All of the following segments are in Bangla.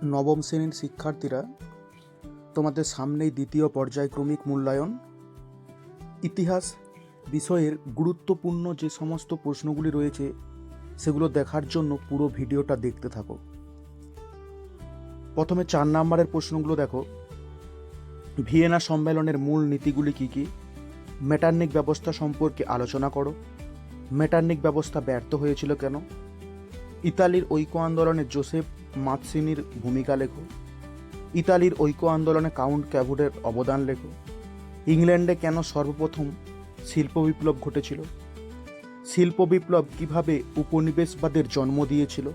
নবম শ্রেণীর শিক্ষার্থীরা, তোমাদের সামনেই দ্বিতীয় পর্যায়ক্রমিক মূল্যায়ন। ইতিহাস বিষয়ের গুরুত্বপূর্ণ যে সমস্ত প্রশ্নগুলি রয়েছে সেগুলো দেখার জন্য পুরো ভিডিওটা দেখতে থাকো। প্রথমে 4 নম্বরের প্রশ্নগুলো দেখো। ভিয়েনা সম্মেলনের মূল নীতিগুলি কী কী? মেটার্নিক ব্যবস্থা সম্পর্কে আলোচনা করো। মেটার্নিক ব্যবস্থা ব্যর্থ হয়েছিল কেন? ইতালির ঐক্য আন্দোলনে জোসেফ মাৎসিনির ভূমিকা লেখো। ইতালির ঐক্য আন্দোলনে কাউন্ট ক্যাভুডের অবদান লেখো। ইংল্যান্ডে কেন সর্বপ্রথম শিল্প বিপ্লব ঘটেছিল? শিল্প বিপ্লব কিভাবে উপনিবেশবাদের জন্ম দিয়েছিল?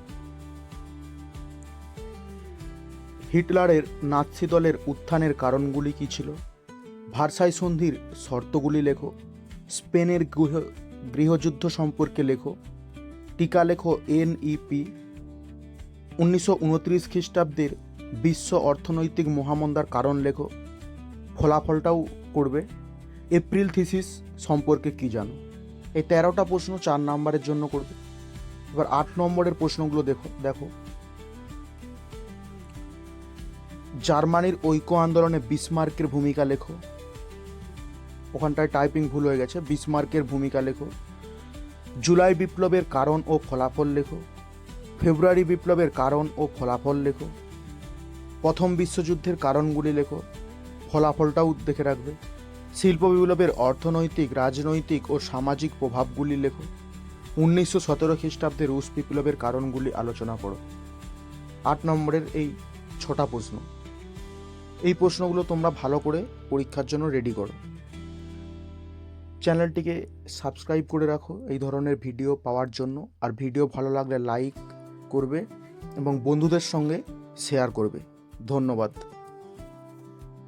হিটলারের নাৎসি দলের উত্থানের কারণগুলি কী ছিল? ভার্সাই সন্ধির শর্তগুলি লেখো। স্পেনের গৃহযুদ্ধ সম্পর্কে লেখো। টিকা লেখো NEP। 1929 খ্রিস্টাব্দের বিশ্ব অর্থনৈতিক মহামন্দার কারণ লেখো। ফলাফলটাও করবে। এপ্রিল থিসিস সম্পর্কে কি জানো? এই 13টা প্রশ্ন 4 নম্বরের জন্য করবে। এবার 8 নম্বরের প্রশ্নগুলো দেখো। জার্মানির ঐক্য আন্দোলনে বিসমার্কের ভূমিকা লেখো। ওখানটায় টাইপিং ভুল হয়ে গেছে। বিসমার্কের ভূমিকা লেখো। জুলাই বিপ্লবের কারণ ও ফলাফল লেখো। ফেব্রুয়ারি বিপ্লবের কারণ ও ফলাফল লেখো। প্রথম বিশ্বযুদ্ধের কারণগুলি লেখো। ফলাফলটাও দেখে রাখবে। শিল্প বিপ্লবের অর্থনৈতিক, রাজনৈতিক ও সামাজিক প্রভাবগুলি লেখো। 1917 খ্রিস্টাব্দে রুশ বিপ্লবের কারণগুলি আলোচনা করো। 8 নম্বরের এই 6টা প্রশ্ন। এই প্রশ্নগুলো তোমরা ভালো করে পরীক্ষার জন্য রেডি করো। চ্যানেলটিকে সাবস্ক্রাইব করে রাখো এই ধরনের ভিডিও পাওয়ার জন্য। আর ভিডিও ভালো লাগলে লাইক করবে এবং বন্ধুদের সঙ্গে শেয়ার করবে। ধন্যবাদ।